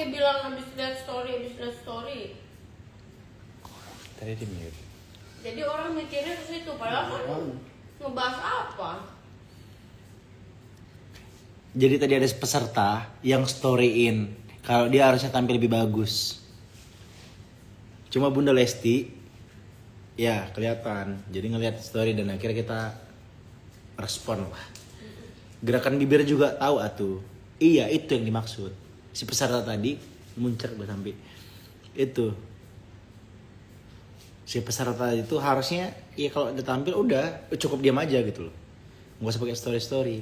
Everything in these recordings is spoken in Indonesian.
pakai bilang habis lihat story. Tadi di mute. Jadi orang mikirnya ke situ, padahal kan ngebahas apa? Jadi tadi ada peserta yang storyin kalau dia harusnya tampil lebih bagus. Cuma Bunda Lesti ya kelihatan. Jadi ngelihat story dan akhirnya kita respon lah. Gerakan bibir juga tahu atuh. Iya, itu yang dimaksud. Si peserta tadi muncrat gue sampai itu. Si peserta itu harusnya ya kalau udah tampil udah cukup diam aja gitu loh. Nggak usah pakai story.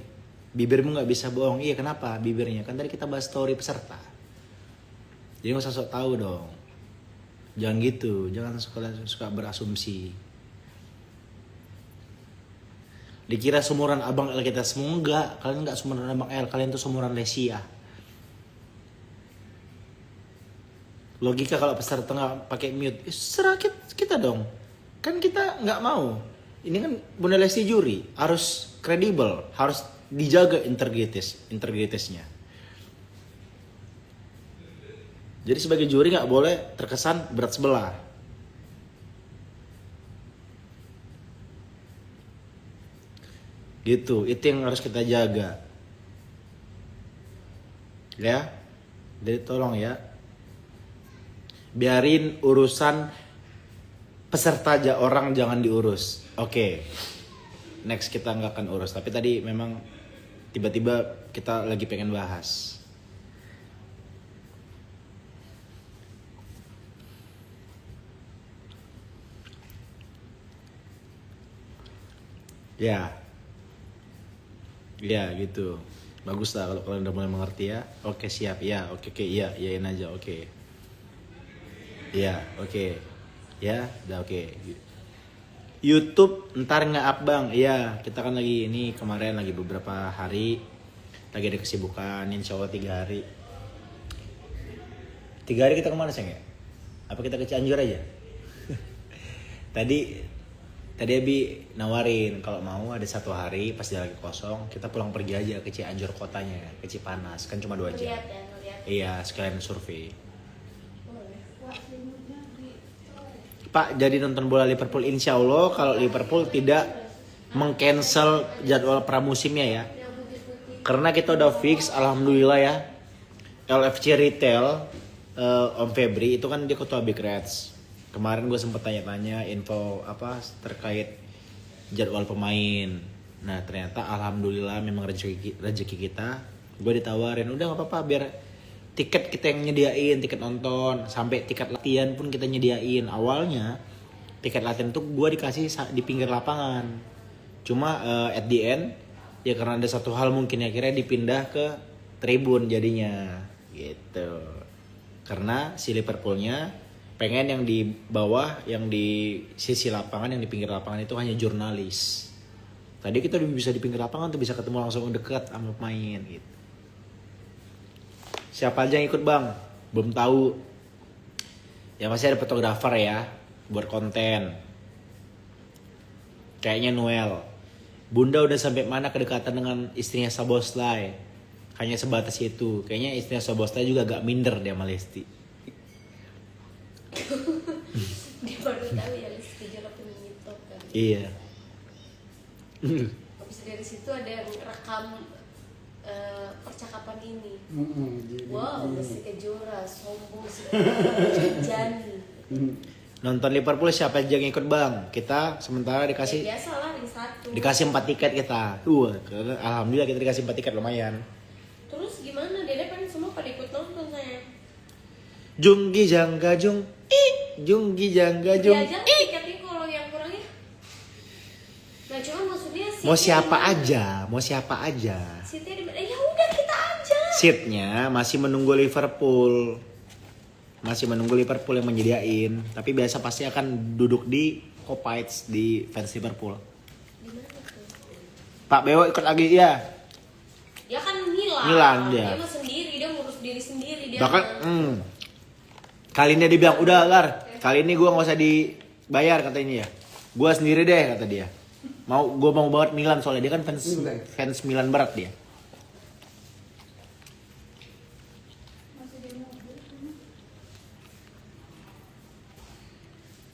Bibirmu nggak bisa bohong. Iya, kenapa bibirnya? Kan tadi kita bahas story peserta. Jadi nggak usah sok tahu dong. Jangan gitu, jangan suka berasumsi. Dikira sumuran Abang L kita semua enggak. Kalian enggak sumuran Abang L, kalian tuh sumuran Lesia. Logika kalau peserta nggak pakai mute, serah kita dong. Kan kita nggak mau. Ini kan Bunda Lesti juri, harus kredibel, harus dijaga integritasnya. Jadi sebagai juri nggak boleh terkesan berat sebelah. Gitu, itu yang harus kita jaga. Ya, jadi tolong ya. Biarin urusan peserta aja, orang jangan diurus. Oke. Next kita nggak akan urus. Tapi tadi memang tiba-tiba kita lagi pengen bahas. Ya. Ya gitu. Bagus lah kalau kalian udah mulai mengerti ya. Oke siap ya. Oke iya iyain aja oke. Ya oke. Ya udah oke. YouTube ntar nge-up bang. Iya kita kan lagi ini kemarin lagi beberapa hari lagi ada kesibukan. Insya Allah 3 hari. 3 hari kita kemana sayang ya? Apa kita ke Cianjur aja? Tadi Abi nawarin kalau mau ada 1 hari pas dia lagi kosong kita pulang pergi aja ke Cianjur kotanya, ke Cipanas kan cuma 2 jam. Iya sekalian survei. Pak jadi nonton bola Liverpool insya Allah kalau Liverpool tidak meng-cancel jadwal pramusimnya ya. Karena kita udah fix alhamdulillah ya. LFC Retail Om Febri itu kan dia ketua Big Reds. Kemarin gue sempet tanya-tanya info apa terkait jadwal pemain. Nah ternyata alhamdulillah memang rezeki kita. Gue ditawarin udah nggak apa-apa biar tiket kita yang nyediain, tiket nonton sampai tiket latihan pun kita nyediain. Awalnya tiket latihan tuh gue dikasih di pinggir lapangan. Cuma at the end ya karena ada satu hal mungkin akhirnya dipindah ke tribun jadinya gitu. Karena si Liverpoolnya pengen yang di bawah, yang di sisi lapangan, yang di pinggir lapangan itu hanya jurnalis. Tadi kita udah bisa di pinggir lapangan tuh bisa ketemu langsung dekat sama pemain gitu. Siapa aja yang ikut bang? Belum tahu. Ya masih ada fotografer ya buat konten. Kayaknya Noel. Bunda udah sampai mana kedekatan dengan istrinya Saboslai? Hanya sebatas itu. Kayaknya istrinya Saboslai juga agak minder dia sama Lesti. Dia baru tahu ya Lesti Kejora punya TikTok kan. Iya. Habis dari situ ada yang rekam percakapan ini. Wow, Lesti Kejora sombong sekali. Jani. Nonton Liverpool siapa aja yang ikut bang? Kita sementara dikasih Ya, biasalah ring 1. dikasih 4 tiket kita. Alhamdulillah kita dikasih 4 tiket lumayan. Terus gimana? Dede kan semua pada ikut nonton saya. Junggi jangga jung. Junggi jangga jung. Dia aja tiketnya kalau yang kurangnya. Nah, cuma maksudnya Mau siapa aja. Seatnya di ya udah kita aja. Seatnya masih menunggu Liverpool. Masih menunggu Liverpool yang menyediain. Tapi biasa pasti akan duduk di Copites di fans Liverpool. Di mana tuh? Pak Bewo ikut lagi ya. Ya kan Milan. Milan dia. Dia mah sendiri, dia ngurus diri sendiri dia. Bahkan kali ini dia bilang udah Lar, kali ini gue nggak usah dibayar katanya ya. Gue sendiri deh kata dia. Gue mau banget Milan soalnya dia kan fans Milan berat dia.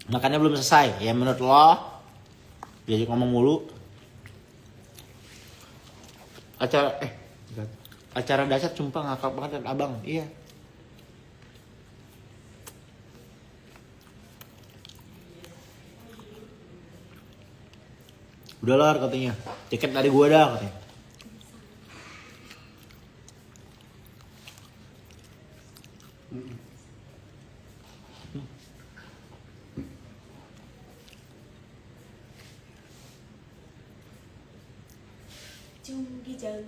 Makannya belum selesai. Ya menurut lo, diajak ngomong mulu. Acara dahsyat sumpah ngakak banget kan abang. Iya. Udahlah katanya. Tiket dari gua dah katanya. Junggijang.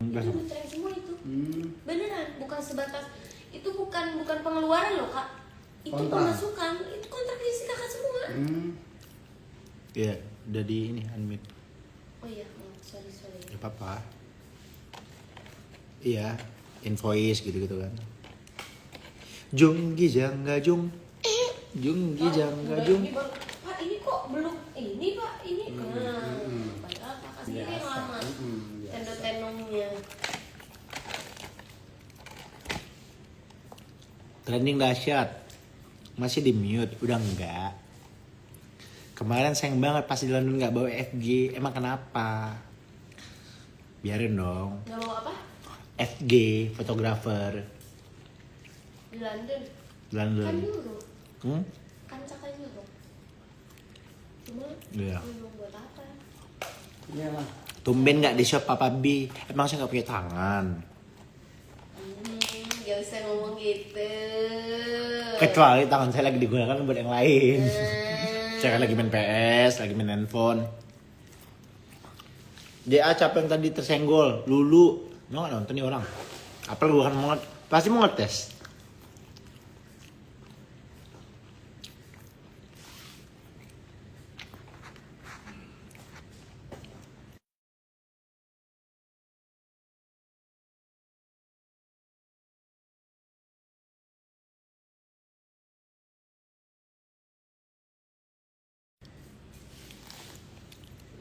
Itu ditrack semua itu. Beneran, bukan sebatas itu, bukan pengeluaran loh kak, itu Kontrak. pemasukan, itu kontrak isi kakak semua. Iya, udah di ini unmute. Oh iya, sorry. Ya apa-apa. Iya, invoice gitu-gitu kan. Jung gijangga jung. Jung gijangga jung. Pak ini kok belum ini pak ini. Padahal kakak sendiri yang lama. Tendo-tenongnya. Trending dahsyat. Masih di mute, udah enggak. Kemarin sayang banget pas di London nggak bawa FG. Emang kenapa? Biarin dong. Gak mau apa? FG, fotografer. Di London. London. Kan euro. Kan cakap euro. Cuma Iya. belum buat apa? Iya lah. Tumben nggak di shop Papa B. Emang saya nggak punya tangan. Gak usah ngomong gitu. Kecuali tangan saya lagi digunakan buat yang lain. Saya kan lagi main PS, lagi main handphone. DA capek yang tadi tersenggol, Lulu. Lo gak nonton nih orang? Apa lu kan mau pasti mau ngetes.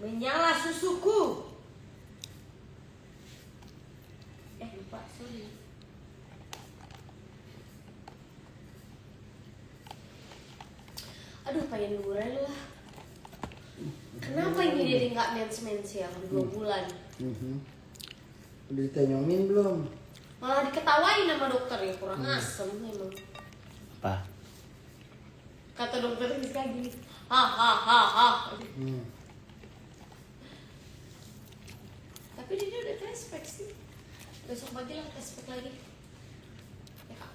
Menyala susuku. Lupa, sorry. Aduh, pengen liburan lah. Kenapa ini jadi nggak mens ya? Udah 2 bulan. Udah ditanyongin belum? Malah diketawain sama dokter ya, kurang asem emang. Apa? Kata dokter lagi, ha. Tapi dia udah tes pack sih. Besok pagi lah tes pack lagi. Ya kak.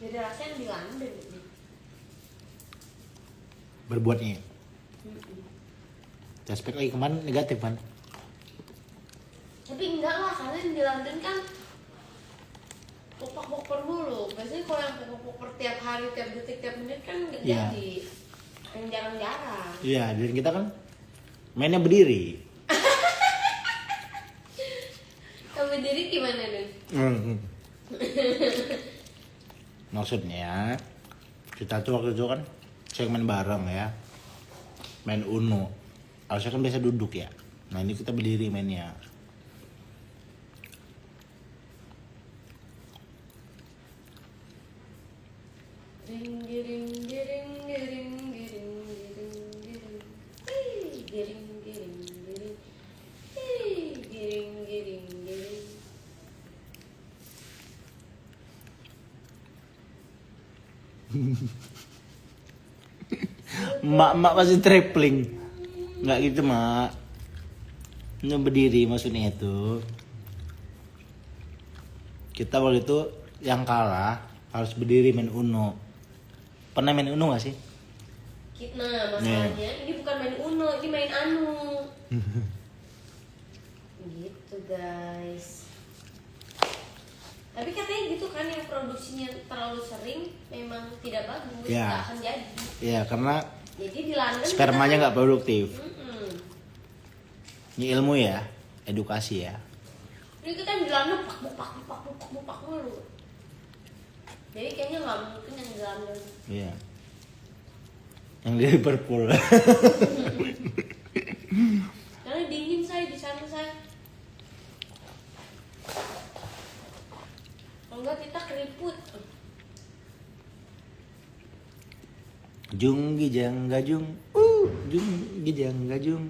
Jadi rasanya yang di London nih. Berbuatnya. Tespek lagi kemarin negatif kan? Tapi enggak lah, karena yang di London kan poker dulu. Biasanya kalau yang poker tiap hari, tiap detik, tiap menit kan nggak Iya. jadi. Yang jarang-jarang. Iya, dan kita kan mainnya berdiri. Kamu berdiri gimana dong? Maksudnya kita tuh waktu itu kan sering main bareng ya, main Uno. Harusnya kan biasa duduk ya. Nah ini kita berdiri mainnya. Giring giring giring giring giring giring giring. Hei, giring giring giring. Hei, giring giring giring. Emak-emak masih traveling. Nggak gitu mak. Ini berdiri maksudnya itu. Kita waktu itu yang kalah harus berdiri main Uno. Pernah main Uno gak sih? Nah masalahnya ini bukan main Uno, ini main Anu. Gitu guys. Tapi katanya gitu kan yang produksinya terlalu sering memang tidak bagus, Ya. nggak akan jadi. Iya karena Jadi di London spermanya kita- nggak produktif. Mm-mm. Ini ilmu ya, edukasi ya. Ini kita di London pak mulu. Jadi kayaknya nggak mungkin yang di London. Iya. Yang di Liverpool. Karena dingin saya di sana saya. Kalau enggak kita keriput. Jung gijang gajung, jung gijang gajung,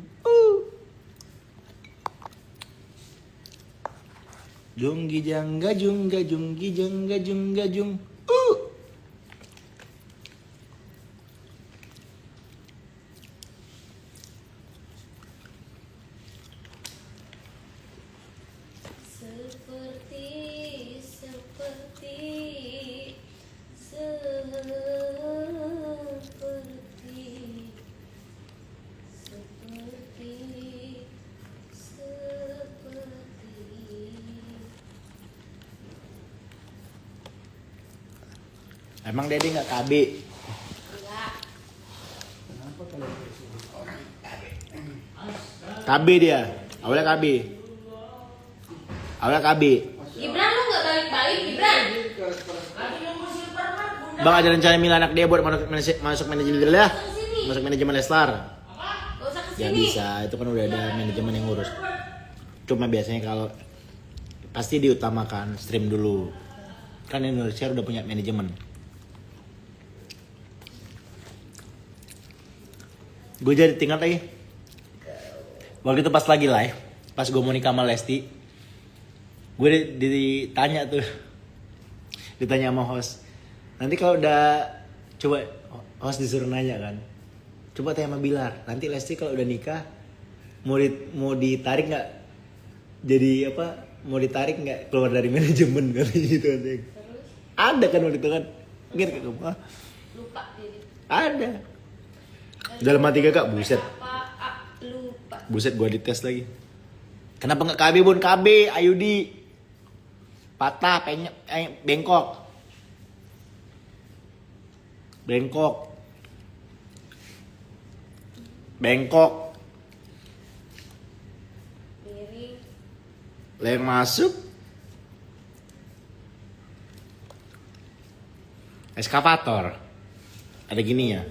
jung gijang gajung gajung gijang gajung gajung, Emang Dede nggak KB? Enggak. Kenapa kalau KB dia, awalnya KB. Awalnya KB. Gibran lu nggak balik-balik Gibran? Bang ada rencana milih anak dia buat masuk manajemen ya? Kesini. Masuk manajemen Leslar? Gak usah Ya kesini. bisa, itu kan udah ada manajemen yang ngurus. Cuma biasanya kalau pasti diutamakan stream dulu. Kan Indonesia udah punya manajemen. Gue jadi tinggal lagi. Waktu itu pas lagi live, pas gue mau nikah sama Lesti, gue ditanya tuh, ditanya sama host. Nanti kalau udah, coba host disuruh nanya kan, coba tanya sama Bilar. Nanti Lesti kalau udah nikah, mau ditarik nggak? Jadi apa? Mau ditarik nggak keluar dari manajemen katanya gitu ada. Terus Ada kan waktu itu kan? Ngerti ke kamu? lupa jadi. Ada. Dalam hati kakak, buset. Lupa. Buset gua dites lagi. Kenapa nggak KB Bun? KB, Ayudi. Patah, bengkok. Bengkok. Bengkok. Miring. Leng masuk. Eskavator. Ada gini ya.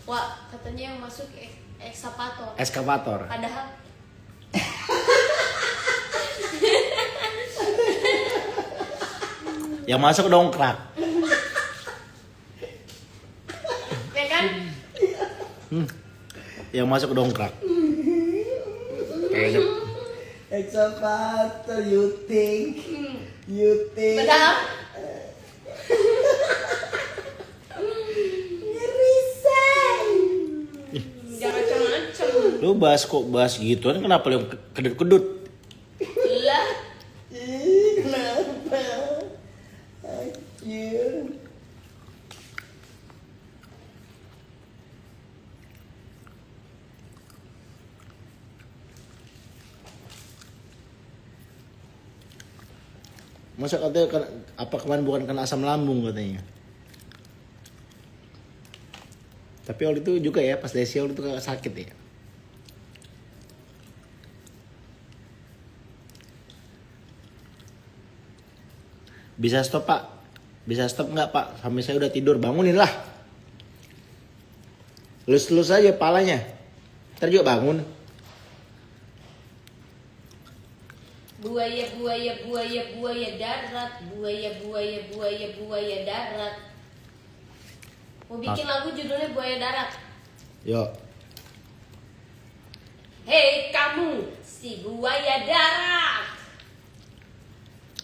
Wah, katanya yang masuk ekskavator. Eskavator. Padahal Yang masuk dongkrak. ya kan? Yang masuk dongkrak. Kayaknya excavator you think? You think? Padahal jangan macam-macam. lu bahas gituan kenapa lu kedut-kedut? Lah, Ih, kenapa? Anjir. Masa katanya apa kemarin bukan kena asam lambung katanya. Tapi waktu itu juga ya pas Desi waktu itu sakit ya. Bisa stop pak? Bisa stop nggak pak? Sampai saya udah tidur, bangunin lah. Lus-lus aja palanya. Ntar juga bangun. buaya darat, buaya darat. Mau bikin lagu judulnya Buaya Darat. Yuk. Hei kamu, si buaya darat.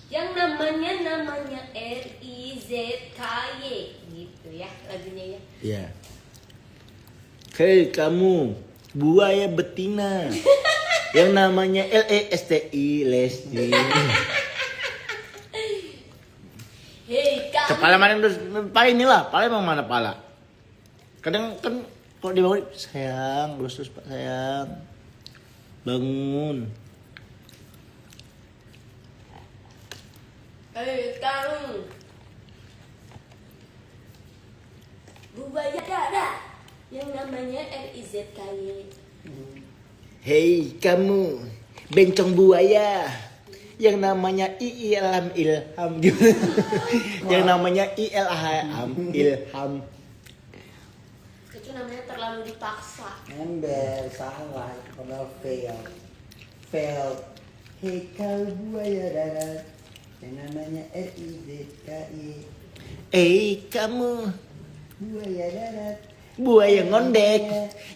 Yang namanya RIZKY gitu ya lagunya ya. Iya. Hei kamu, buaya betina yang namanya LESTI, Lesti. Hei kamu. Kepala mana terus? Pala inilah, pala emang mana pala? Kadang kan kalau dibangun, sayang, terus Pak sayang, bangun. Hei kamu. Buaya dada yang namanya RIZKY. Hei kamu, bencong buaya yang namanya Ilham Ilham yang namanya Ilham Ilham. Itu namanya terlalu dipaksa. Ember, salah, padahal fail. Hei kau buaya darat yang namanya RIZKY. Kamu, Buaya darat, buaya ngondek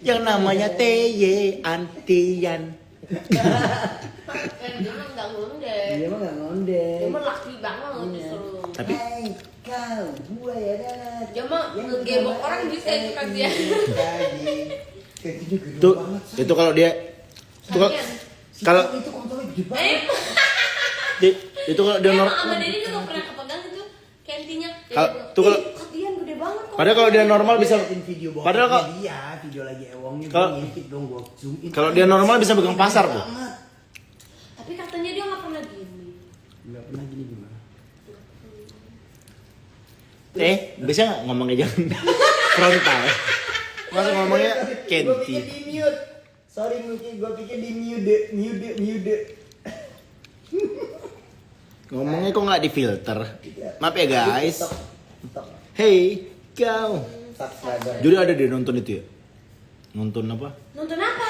yang namanya TY Antian. Dia mah nggak ngondek. dia mah nggak ngondek. Dia mah laki banget justru. Tapi Hei kau buaya darat. Dia mah ngegebok orang bisa itu kan dia. Kayak gitu gede tuh banget. itu kalau dia tuh kalau Itu kontolnya gede banget. itu kalau dia Emang sama Dedi juga pernah kepegang itu kantinnya. Tuh kalau Kalian gede banget kok. padahal kalau dia normal bisa Liatin video bokepnya padahal kalau dia, video lagi ewongnya Kalau- gue ngintip dong gue zoom in. kalau dia normal bisa pegang pasar tuh. Banget. Tapi katanya dia nggak pernah gini. Nggak pernah gini gimana? Bisa nggak ngomongnya jangan frontal. Masa ngomongnya Gue pikir Kenti. di mute. Sorry mungkin gue pikir di mute. Ngomongnya kok nggak difilter. Maaf ya guys. Stop. Hey kau. Subscriber. Jadi ada dia nonton itu ya? Nonton apa? Nonton apa?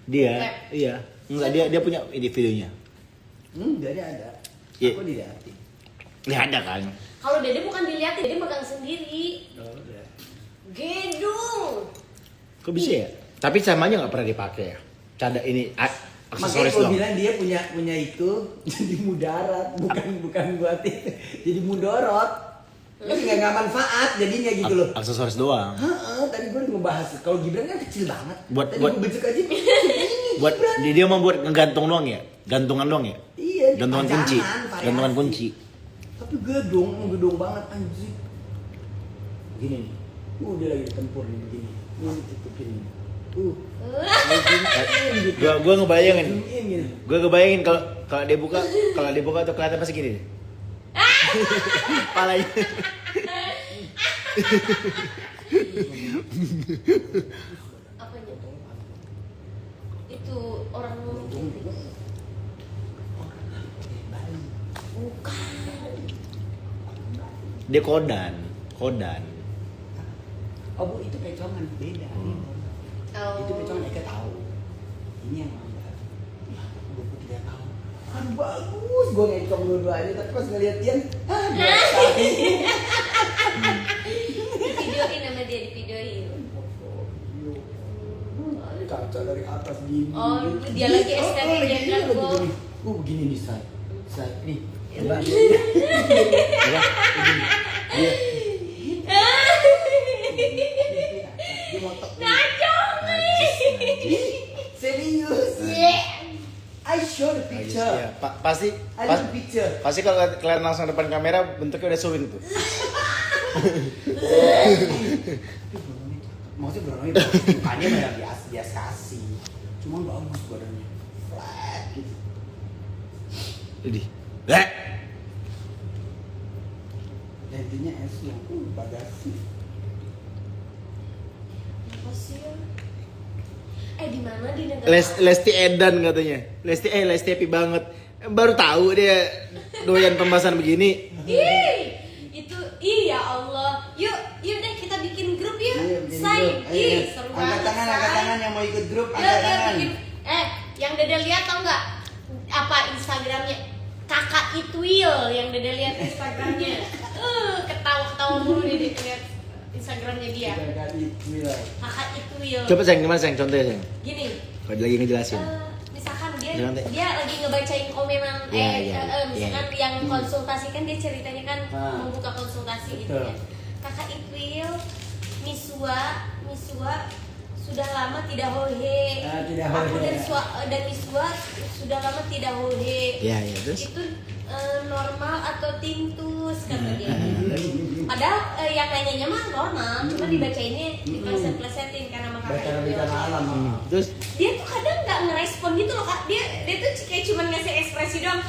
Dia, iya. Enggak dia punya ide videonya. Dia ada. Iya. Aku diliatin. Ya ada kan. Kalau Dede bukan dilihatin, Dede megang sendiri. Oh, udah. Gedung. Kok bisa ya? Tapi samanya nggak pernah dipakai ya. Cada ini Makanya aksesoris gue doang. bilang dia punya itu jadi mudarat, bukan buat itu. Jadi mudorot. Tapi nggak manfaat jadinya gitu loh. Aksesoris doang. Tadi gue udah ngebahas kalau Gibran kan kecil banget. Buat- Tadi buat- gue besok aja. Buat dia mau buat ngegantung doang ya? Gantungan doang ya? Iya. Gantungan pajangan, kunci. variasi. Gantungan kunci. Tapi gedong banget anjir. Gini nih. Dia lagi ditempur nih begini. Ini tutupin nih. Gua ngebayangin. Zoom in gini. Gue ngebayangin kalau dia buka tuh kelihatan pasti gini. Palanya. Apanya tuh? Itu orang ngomong gitu. Bukan. Dia kodan. Oh bu, itu pecongan beda. Oh. Itu pecongan Eka tahu. Ini yang enggak. Gue tidak tahu. Aduh bagus, gue ngecong dua-duanya. Tapi pas ngeliat dia, biasa. Divideoin sama dia, divideoin. Kaca dari atas gini. Oh, dia lagi estetik ya kan, lagi Bo? gini. Begini nih, Say. Nih. Coba. Apa? Dia. Dia motok. Serius. I show the picture. Iya, pasti I look the picture. pasti kalau kalian langsung depan kamera bentuknya udah swing tuh. Maksudnya berani mukanya mah biasa sih. Cuma bagus badannya. Flat gitu. Jadi. Intinya es yang bagasi. Apa sih ya? Di mana di negara? Lesti Edan katanya. Lesti happy banget. Baru tahu dia doyan pembahasan begini. Ya Allah. Yuk deh kita bikin grup yuk. Ayo, bikin Say, grup. Ayo, seru angkat banget. tangan yang mau ikut grup, Yuk, angkat tangan. bikin. Yang Dede lihat tau nggak? Apa Instagramnya? Kakak Itwil yang Dede lihat Instagramnya. Ketawa-ketawa mulu Dede lihat Instagramnya dia. Kakak Itwil. Coba sayang gimana sayang contohnya sayang. Gini. Kalau lagi ngejelasin. Misalkan Jangan, Teh. dia lagi ngebacain komenan misalkan yang konsultasi kan dia ceritanya kan membuka konsultasi gitu Betul. ya. Kakak Itwil Miswa sudah lama tidak hohe. Tidak Aku hohe. dan Miswa sudah lama tidak hohe. Iya, iya, terus? Itu normal atau tintus kata dia. Padahal yang nanyanya mah normal, cuma dibacainnya dipleset-plesetin karena makan Baca itu. rencana alam. Terus Dia tuh kadang nggak ngerespon gitu loh kak. Dia tuh kayak cuma ngasih ekspresi doang.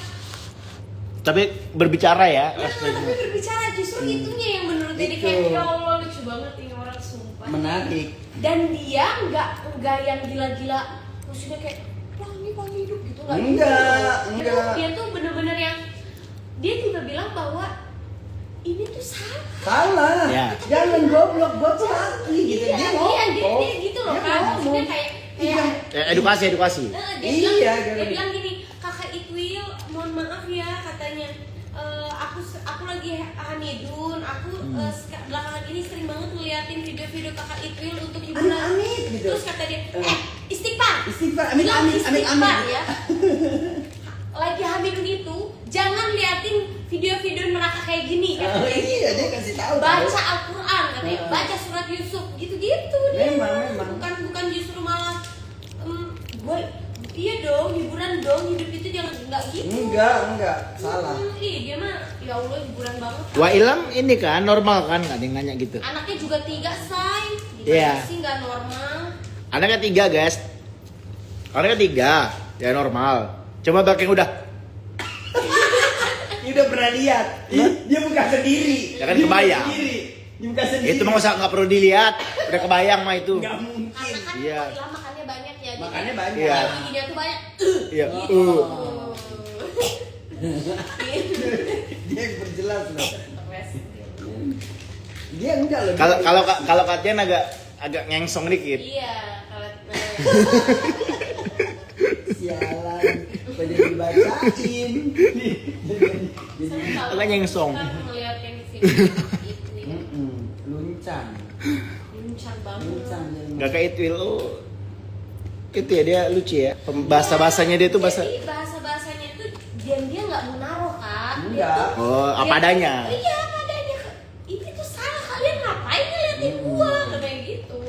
tapi berbicara ya. Nah, tapi berbicara justru itunya yang menurut dia Itu. kayak ya Allah lucu banget ini orang sumpah. Menarik. Dan dia nggak yang gila-gila, maksudnya kayak pelangi hidup gitu nggak gitu. Enggak. Dia tuh bener-bener yang dia juga bilang bahwa ini tuh salah. Salah. Ya. Jangan goblok buat lagi gitu. Iya, dia gitu loh Dia kan. Maksudnya ngomong. kayak Edukasi. dia Iya, dia gitu. bilang gini, kakak Itwil, mohon maaf ya katanya. Aku lagi hamidun, belakangan ini sering banget ngeliatin video-video kakak Itwil untuk hiburan. Amit gitu. Terus kata dia, istighfar. Istighfar, Bilang amit. istighfar ya. Lagi hamidun itu jangan liatin video-video neraka kayak gini. Oh, Katanya. iya, dia kasih tahu. Baca Al-Quran katanya, baca surat Yusuf gitu-gitu dia. Memang. Bukan justru malah gue iya dong, hiburan dong, hidup itu jangan nggak gitu. Enggak, salah. Dia mah ya Allah hiburan banget. Wah Ilham ini kan normal kan, nggak ada yang nanya gitu. Anaknya juga 3 say. Iya. Gimana sih nggak normal? Anaknya 3 guys. Anaknya 3, ya normal. Coba bak yang udah. Dia udah pernah lihat. Dia buka sendiri. Ya kan kebayang. Dia buka sendiri. Itu mah nggak perlu dilihat, udah kebayang mah itu. Enggak mungkin. Karena kan Iya. Ilham makannya banyak ya. jadi Makannya banyak. Iya. giginya tuh banyak. Iya. Gitu. Dia yang berjelas loh. Stres. Dia enggak loh. Kalau Katian agak ngengsong dikit. Iya, kalau Sialan. Kok jadi dibacain. Agak nyengsong. Ngeliat yang sini itu Luncang. luncang banget. Luncang. Gak kayak Itwil itu ya dia lucu ya. Bahasa-bahasanya dia tuh bahasa. Jadi bahasa-bahasanya tuh dia nggak mau naruh kan. Enggak. Apa adanya. Iya, apa adanya. Ini tuh salah, kalian ngapain ngeliatin gua kayak gitu.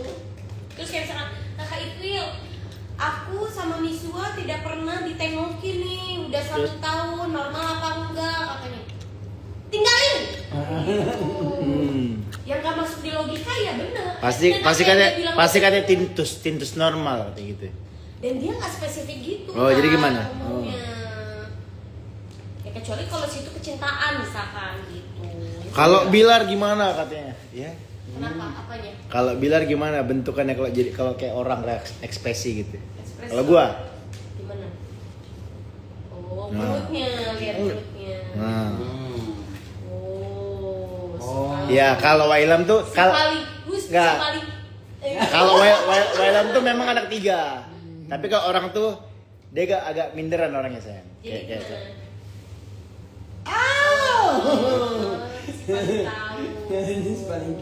Terus kayak misalkan kakak Itwil, aku sama Misua tidak pernah ditengokin nih, udah 1 Terus? tahun, normal apa enggak katanya. Tinggalin. Yang gak masuk di logika ya bener. Pasti Dan pasti apa yang katanya dia bilang pasti tadi, katanya tintus normal katanya gitu. dan dia nggak spesifik gitu. Oh, jadi Kak, gimana? ngomongnya. Ya kecuali kalau situ kecintaan misalkan gitu. Kalau Bilar gimana katanya? Ya. Kenapa? Apanya? Kalau Bilar gimana bentukannya kalau kayak orang ekspresi gitu. Ekspresi. Kalau gua Gimana? Oh, Nah. mulutnya, lihat mulutnya. nah. Oh, Oh. Ya kalau Wailam tuh sekaligus Nggak. sekali. kalau Wailam tuh memang anak 3. Tapi kalau orang tuh dia agak minderan orangnya sayang. Jadi Kayak gimana? Oh. Si paling tahu. Ini paling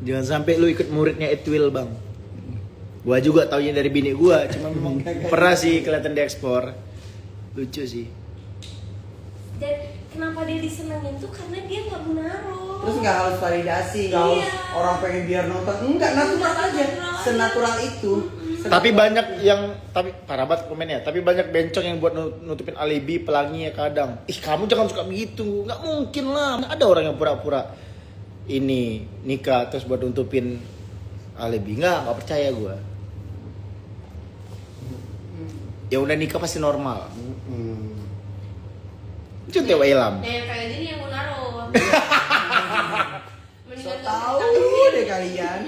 Jangan sampai lu ikut muridnya Itwil, Bang. Gua juga taunya dari bini gua, cuma memang pernah sih kelihatan di ekspor. Lucu sih. Dan kenapa dia disenengin tuh karena dia nggak mau naruh. Terus nggak harus validasi, nggak harus Iya. orang pengen biar nonton, enggak natural aja, senatural itu. Tapi banyak parah banget komennya. Tapi banyak bencong yang buat nutupin alibi pelangi ya kadang. Ih kamu jangan suka begitu, nggak mungkin lah. Ada orang yang pura-pura ini nikah terus buat nutupin alibi, nggak percaya gua. Ya udah nikah pasti normal. Itu Tewa Ilham. Nah yang kayak gini yang mau naruh. So tahu deh kalian.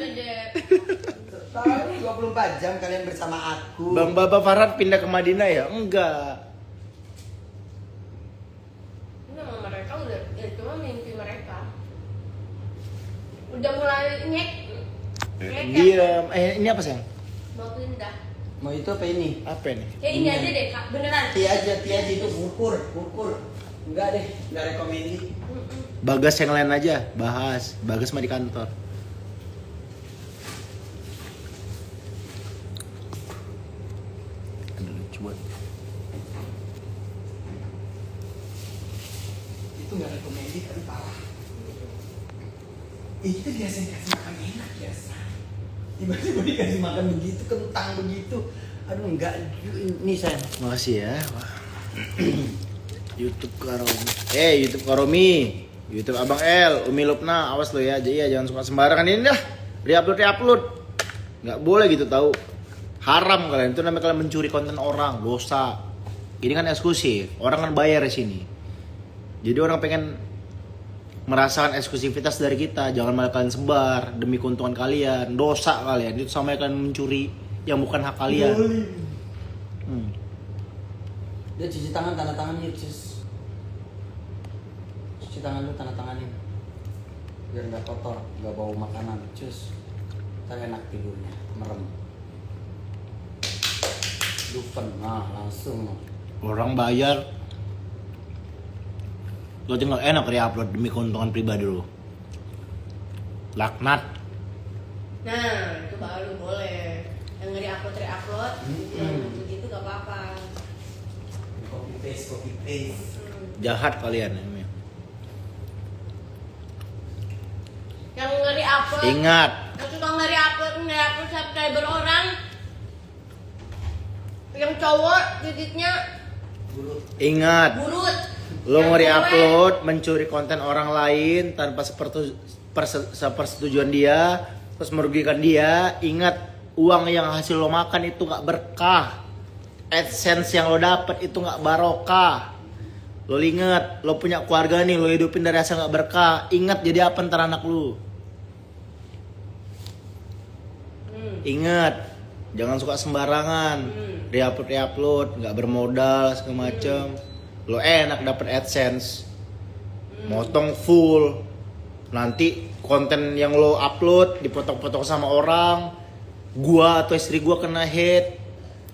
Tahu 24 jam kalian bersama aku. Bang Baba Farad pindah ke Madinah ya? Enggak. Ini sama mereka udah, ya cuma mimpi mereka. Udah mulai nyek. Diam. Ini apa sayang? Mau pindah. Mau itu apa ini? Apa ini? Ya ini aja deh kak, beneran. Ti aja itu ukur. Enggak deh, enggak rekomendasi. Bagas yang lain aja, bahas. Bagas mah di kantor. Aduh, lucu banget. Itu nggak rekomendasi tapi parah. Itu biasa dikasih makan enak biasa. Tiba-tiba dikasih makan begitu, kentang begitu. Aduh enggak, ini saya. Makasih ya. YouTube Karomi. YouTube Karomi. YouTube Abang L, Umi Lupna, awas lo ya. Jadi ya jangan suka sembarangan ini dah. Di-upload. Nggak boleh gitu tahu. Haram kalian, itu namanya kalian mencuri konten orang, dosa. Ini kan eksklusif, orang kan bayar di sini. Jadi orang pengen merasakan eksklusivitas dari kita, jangan malah kalian sebar demi keuntungan kalian, dosa kalian. Itu sama kalian mencuri yang bukan hak kalian. Dia cuci tangan, tanda tangannya cus. Cuci tangan lu, tanda tanganin. Biar nggak kotor, nggak bau makanan, cus. Ntar enak tidurnya, merem. Dupen, nah langsung. Orang bayar, lo tinggal enak re-upload demi keuntungan pribadi lo. Laknat. Nah, itu baru boleh. Yang nge-upload, yang begitu gak apa-apa. Copy paste. Jahat kalian ya. Yang nge-upload. Ingat, Yang suka nge-upload subscriber orang. Yang cowok titiknya ingat. burut. Lo Yang nge-upload mencuri konten orang lain tanpa sepersetujuan dia, terus merugikan dia. Ingat, uang yang hasil lo makan itu gak berkah. AdSense yang lo dapet itu gak barokah. Lo inget, lo punya keluarga nih, lo hidupin dari hasil gak berkah. Ingat jadi apa ntar anak lo. Ingat, jangan suka sembarangan. Re-upload, gak bermodal segala macem. Lo enak dapet AdSense, motong full. Nanti konten yang lo upload dipotong-potong sama orang, gua atau istri gua kena hate.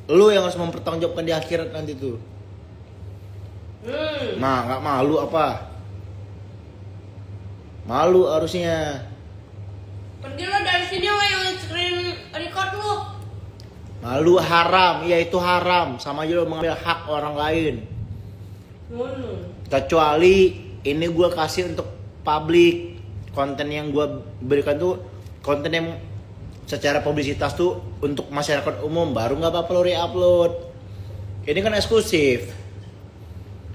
Lo yang harus mempertanggungjawabkan di akhirat nanti tuh. Nah, nggak malu apa? Malu harusnya. Pergi lo dari sini lo yang screen record lo. Malu haram, iya itu haram. Sama aja lo mengambil hak orang lain. Kecuali ini gue kasih untuk publik. Konten yang gue berikan tuh konten yang secara publisitas tuh untuk masyarakat umum, baru nggak apa-apa lo re-upload. Ini kan eksklusif.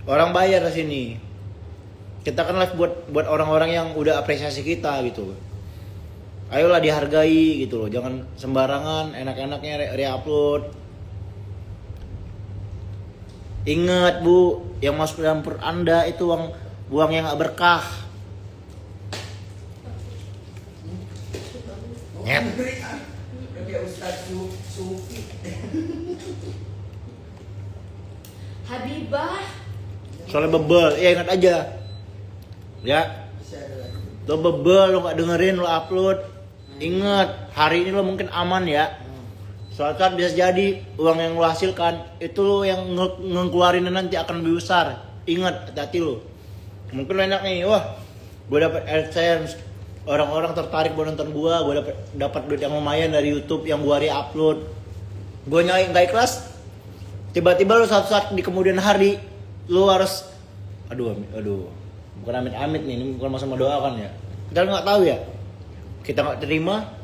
Orang bayar di sini. Kita kan live buat orang-orang yang udah apresiasi kita gitu. Ayolah dihargai gitu loh, jangan sembarangan enak-enaknya re-upload. Ingat Bu, yang masuk dalam perut Anda itu uang yang gak berkah. Nyet. Dia Ustaz Sufi. Habibah. Soalnya bebel, ya ingat aja. Ya, lo bebel, lo gak dengerin, lo upload. Ingat, hari ini lo mungkin aman ya. Suatu saat bisa jadi uang yang lo hasilkan itu lo yang ngeluarin nanti akan lebih besar. Ingat, hati-hati lo. Mungkin lo enak nih, wah, gue dapet AdSense, orang-orang tertarik buat nonton gue dapat duit yang lumayan dari YouTube yang gue re-upload. Gue nggak ikhlas. Tiba-tiba lo suatu saat di kemudian hari lo harus, aduh, bukan amit-amit nih, ini bukan masa mendoakan ya. Kita nggak tahu ya. Kita nggak terima.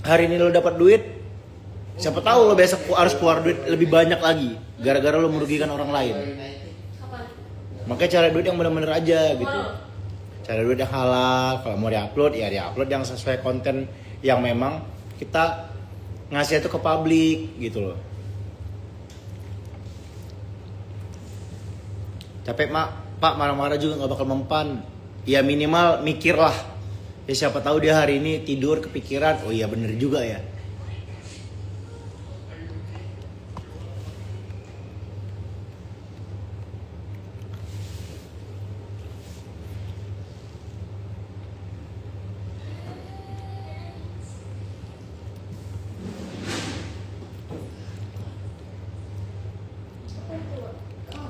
Hari ini lo dapat duit, siapa tahu lo besok harus keluar duit lebih banyak lagi gara-gara lo merugikan orang lain. Makanya cari duit yang benar-benar aja gitu. Cari duit yang halal. Kalau mau di-upload ya di-upload yang sesuai konten yang memang kita ngasih itu ke publik gitu loh. Capek Pak, marah-marah juga nggak bakal mempan. Ya minimal mikir lah. Ya siapa tahu dia hari ini tidur kepikiran, oh iya bener juga ya.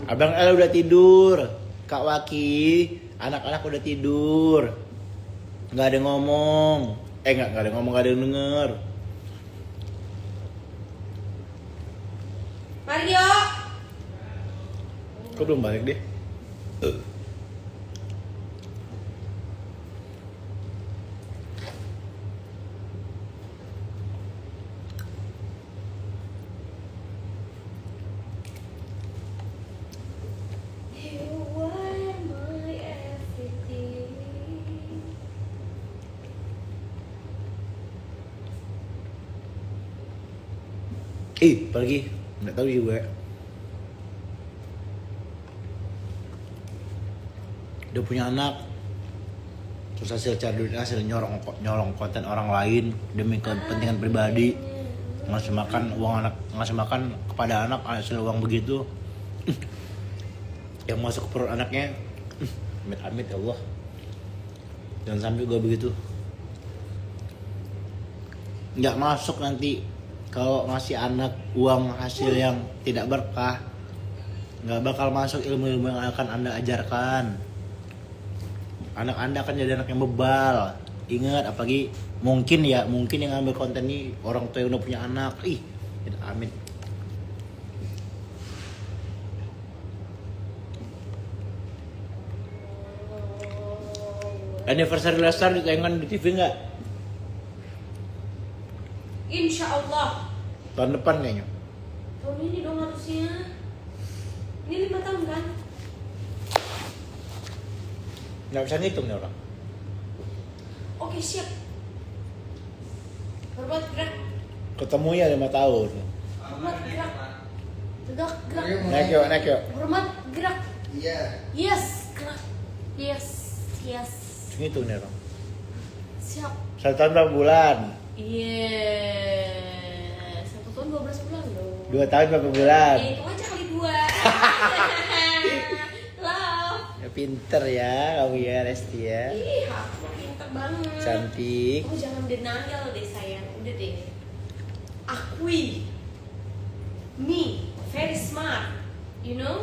Abang El udah tidur, Kak Waki, anak-anak udah tidur. Nggak ada ngomong, nggak ada ngomong, nggak ada yang denger. Mario. Kok belum balik deh? You are my everything. Pergi, nggak tahu juga. Udah punya anak, terus hasil cari duit, hasil nyolong konten orang lain demi kepentingan pribadi, ngasih makan uang anak, ngasih makan kepada anak hasil uang begitu, yang masuk ke perut anaknya, amit-amit ya Allah, jangan sampai gue begitu. Nggak masuk nanti kalau ngasih anak uang hasil yang tidak berkah, nggak bakal masuk ilmu-ilmu yang akan Anda ajarkan. Anak Anda akan jadi anak yang bebal. Ingat, apalagi mungkin yang ambil konten ini orang tua yang udah punya anak. Amin. Anniversary Lestar ditayangkan di TV nggak? Insya Allah. Tahun depan kayaknya. Tahun ini dong harusnya. Ini 5 tahun kan? Nggak bisa ngitung nih orang. Oke, siap. Hormat gerak. Ketemunya 5 tahun. Hormat gerak. Tegak gerak. Naik yuk. Hormat gerak. Iya. Yes, gerak. Yes. Ngitung nih orang. Siap. 1 tahun berapa bulan? Iya. 1 tahun 12 bulan dong. 2 tahun berapa bulan? Ya, itu aja kali 2. Love. Ya, pinter ya kamu ya, Resti ya. Ih, aku pinter banget. Cantik. Kamu jangan denial deh sayang. Udah deh. Akui. Me, very smart. You know?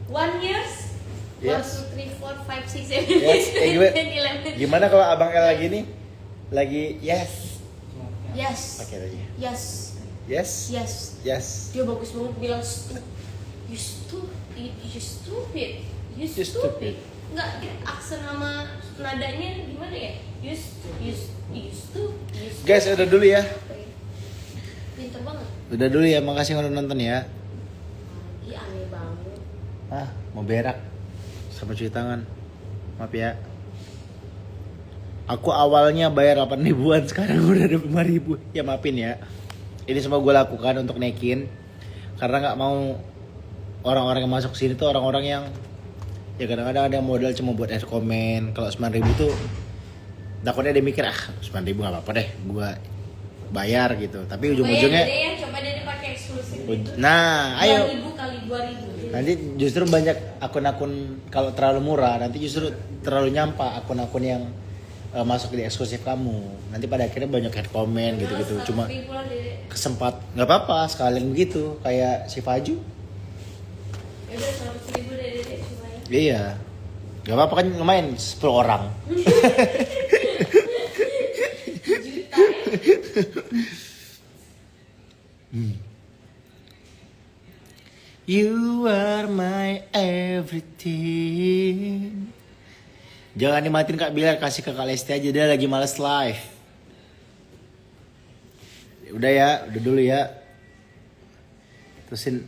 1 years? Yes. 1, 2, 3, 4, 5, 6, 7, Yes. 8, 11. Gimana kalau Abang El lagi nih? Lagi yes. Yes. Pakai aja. Yes. Yes. Yes. Yes. Dia bagus banget bilang you stupid. You stupid. stupid. Enggak, dia aksen sama nadanya gimana ya? You stupid. Guys, udah dulu ya. Pinter banget. Udah dulu ya. Makasih udah nonton ya. Dia aneh banget. Mau berak sama cuci tangan. Maaf ya. Aku awalnya bayar 8 ribuan, sekarang udah ada 5 ribu. Ya maafin ya. Ini semua gue lakukan untuk naikin, karena nggak mau orang-orang yang masuk sini tuh orang-orang yang ya kadang-kadang ada yang modal cuma buat add komen. Kalau 9 ribu tuh takutnya dia mikir 9 ribu nggak apa-apa deh, gue bayar gitu. Tapi ujung-ujungnya Coba deh dipakai eksklusif gitu. nah ayo 2.000 kali 2.000. nanti justru banyak akun-akun, kalau terlalu murah nanti justru terlalu nyampah akun-akun yang masuk di eksklusif kamu. Nanti pada akhirnya banyak head comment gitu-gitu. Cuma kesempat, nggak apa-apa sekalian begitu kayak si Faju. Ya udah 100.000 deh coba ya. Iya, nggak apa-apa kan, lumayan 10 orang. Juta ya. You are my everything. Jangan dimatiin Kak Bilar, kasih ke Kak Lesti aja, dia lagi males live. Udah ya, udah dulu ya. Terusin